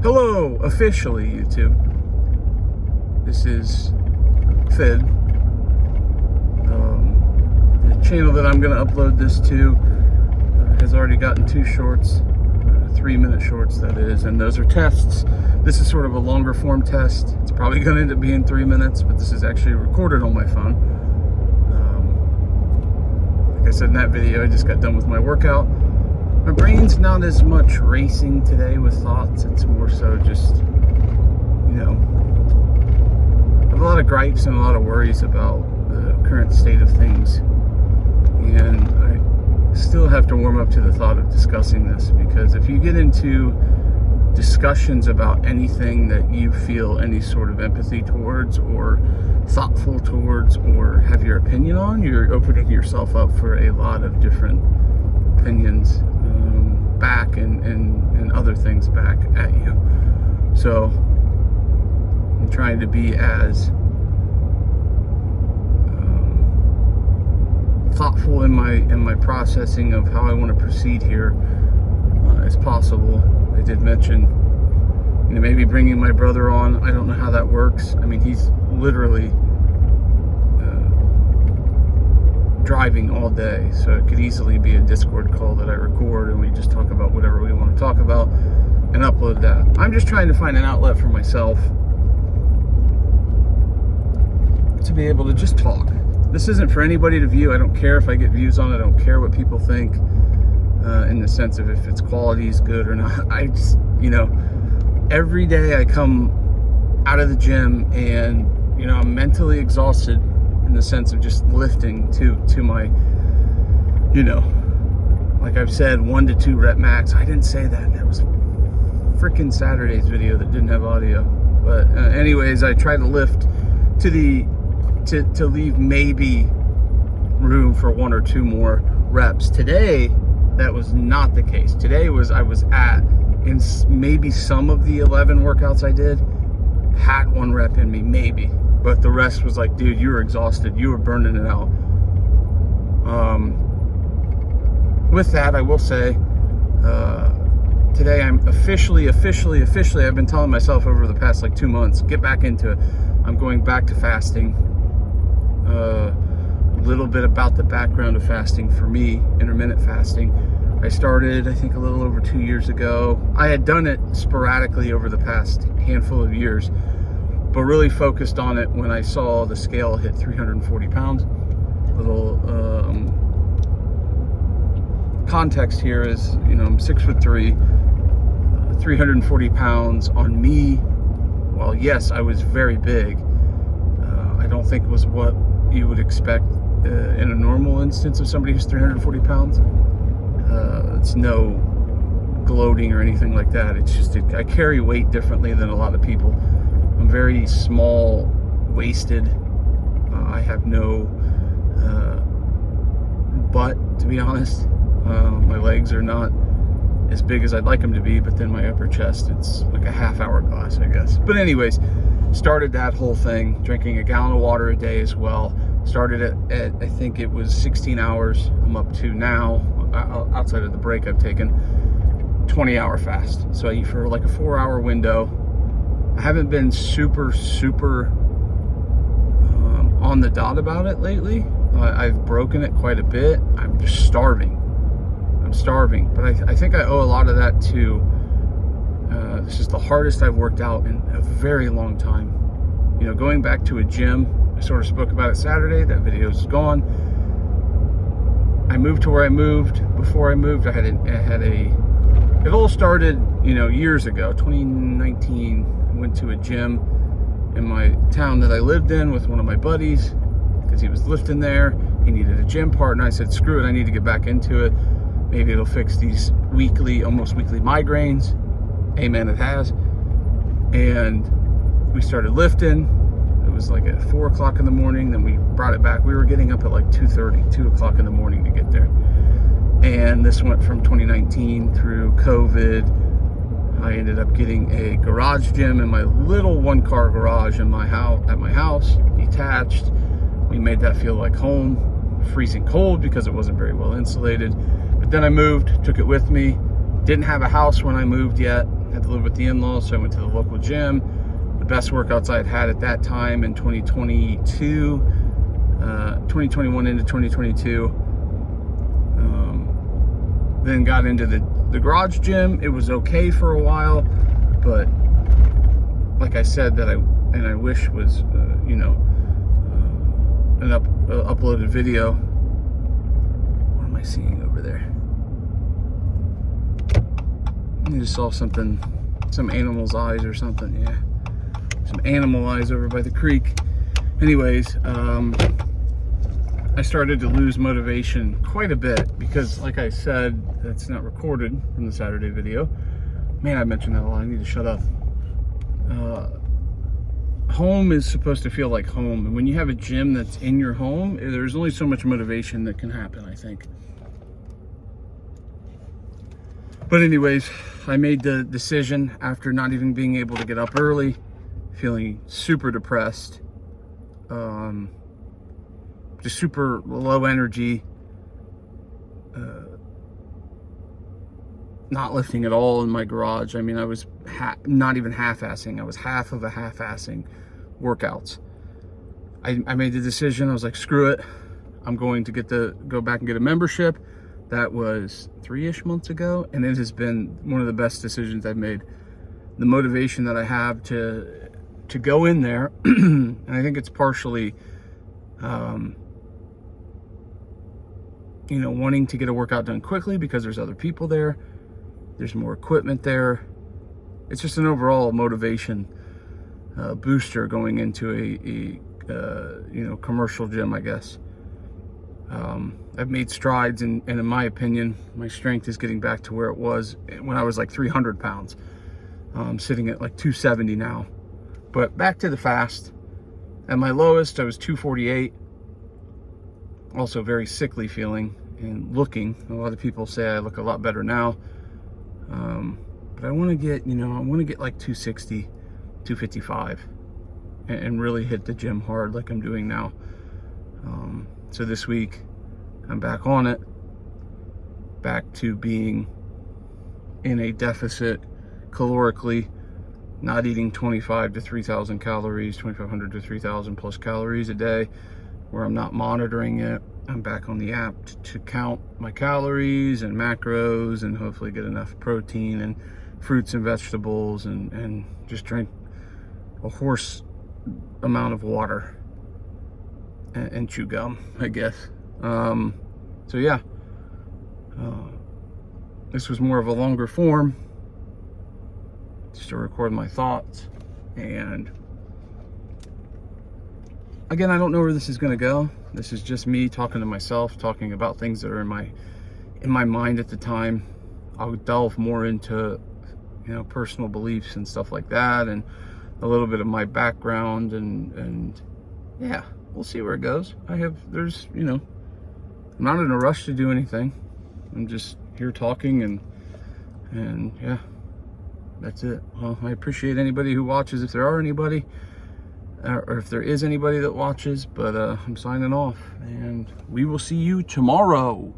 Hello, officially, YouTube. This is Fid. The channel that I'm going to upload this to has already gotten 2 shorts, 3-minute shorts, that is, and those are tests. This is sort of a longer form test. It's probably going to end up being 3 minutes, but this is actually recorded on my phone. Like I said in that video, I just got done with my workout. My brain's not as much racing today with thoughts. It's more so just, I have a lot of gripes and a lot of worries about the current state of things. And I still have to warm up to the thought of discussing this, because if you get into discussions about anything that you feel any sort of empathy towards or thoughtful towards or have your opinion on, you're opening yourself up for a lot of different opinions back and other things back at you. So I'm trying to be as thoughtful in my processing of how I want to proceed here as possible. I did mention, maybe bringing my brother on. I don't know how that works. I mean, he's literally driving all day, so it could easily be a Discord call that I record and we just talk about whatever we want to talk about and upload that. I'm just trying to find an outlet for myself to be able to just talk. This isn't for anybody to view. I don't care if I get views on it. I don't care what people think in the sense of if its quality is good or not. I just, every day I come out of the gym and, I'm mentally exhausted in the sense of just lifting to my, like I've said, 1 to 2 rep max. I didn't say that. That was freaking Saturday's video that didn't have audio. But anyways, I try to lift to leave maybe room for 1 or 2 more reps. Today, that was not the case. Today I was at, in maybe some of the 11 workouts I did, had 1 rep in me, maybe. But the rest was like, dude, you were exhausted. You were burning it out. With that, I will say, today I'm officially, I've been telling myself over the past 2 months, get back into it. I'm going back to fasting. A little bit about the background of fasting for me, intermittent fasting. I started, I think, a little over 2 years ago. I had done it sporadically over the past handful of years, but really focused on it when I saw the scale hit 340 pounds. Little context here is, I'm 6'3", 340 pounds on me. Well, yes, I was very big. I don't think it was what you would expect in a normal instance of somebody who's 340 pounds. It's no gloating or anything like that. It's just, I carry weight differently than a lot of people. I'm very small waisted. I have no butt, to be honest. My legs are not as big as I'd like them to be, but then my upper chest, it's like a half hourglass, I guess. But anyways, started that whole thing, drinking a gallon of water a day as well. Started at I think it was 16 hours. I'm up to now, outside of the break I've taken, 20-hour fast. So I eat for like a 4-hour window. I haven't been super on the dot about it lately. I've broken it quite a bit. I'm just starving. But I think I owe a lot of that to, this is the hardest I've worked out in a very long time. Going back to a gym, I sort of spoke about it Saturday. That video is gone. I moved to where I moved. Before I moved, it all started, years ago, 2019. I went to a gym in my town that I lived in with one of my buddies because he was lifting there. He needed a gym partner. I said, screw it, I need to get back into it. Maybe it'll fix these almost weekly migraines. Amen, it has. And we started lifting. It was like at 4 o'clock in the morning. Then we brought it back. We were getting up at like 2:30, 2 o'clock in the morning to get there. And this went from 2019 through COVID. I ended up getting a garage gym in my little 1-car garage at my house, detached. We made that feel like home. Freezing cold because it wasn't very well insulated. But then I moved, took it with me. Didn't have a house when I moved yet. had to live with the in-laws, so I went to the local gym. The best workouts I had had at that time in 2021 into 2022. Then got into the garage gym. It was okay for a while, but like I said, I wish was, an uploaded video. What am I seeing over there? I just saw something, some animal's eyes or something. Yeah, some animal eyes over by the creek. Anyways, I started to lose motivation quite a bit because, like I said, that's not recorded from the Saturday video. Man, I mentioned that a lot. I need to shut up. Home is supposed to feel like home, and when you have a gym that's in your home, there's only so much motivation that can happen, I think. But anyways, I made the decision after not even being able to get up early, feeling super depressed, just super low energy, not lifting at all in my garage. I mean, I was not even half-assing. I was half of a half-assing workouts. I made the decision. I was like, screw it. I'm going to go back and get a membership. That was 3-ish months ago, and it has been one of the best decisions I've made. The motivation that I have to go in there, and I think it's partially, wanting to get a workout done quickly because there's other people there. There's more equipment there. It's just an overall motivation booster going into a commercial gym, I guess. I've made strides, and in my opinion, my strength is getting back to where it was when I was like 300 pounds. I'm sitting at like 270 now. But back to the fast. At my lowest, I was 248. Also very sickly feeling and looking. A lot of people say I look a lot better now. But I want to get, like 260, 255 and really hit the gym hard like I'm doing now. So this week, I'm back on it, back to being in a deficit calorically, not eating 25 to 3,000 calories, 2,500 to 3,000 plus calories a day, where I'm not monitoring it. I'm back on the app to count my calories and macros and hopefully get enough protein and fruits and vegetables and just drink a horse amount of water and chew gum, I guess. So yeah, this was more of a longer form just to record my thoughts. And again, I don't know where this is going to go. This is just me talking to myself, talking about things that are in my mind at the time. I'll delve more into, personal beliefs and stuff like that, and a little bit of my background, and yeah, we'll see where it goes. I'm not in a rush to do anything. I'm just here talking, and yeah, that's it. Well, I appreciate anybody who watches, if there are anybody, or if there is anybody that watches, but I'm signing off, and we will see you tomorrow.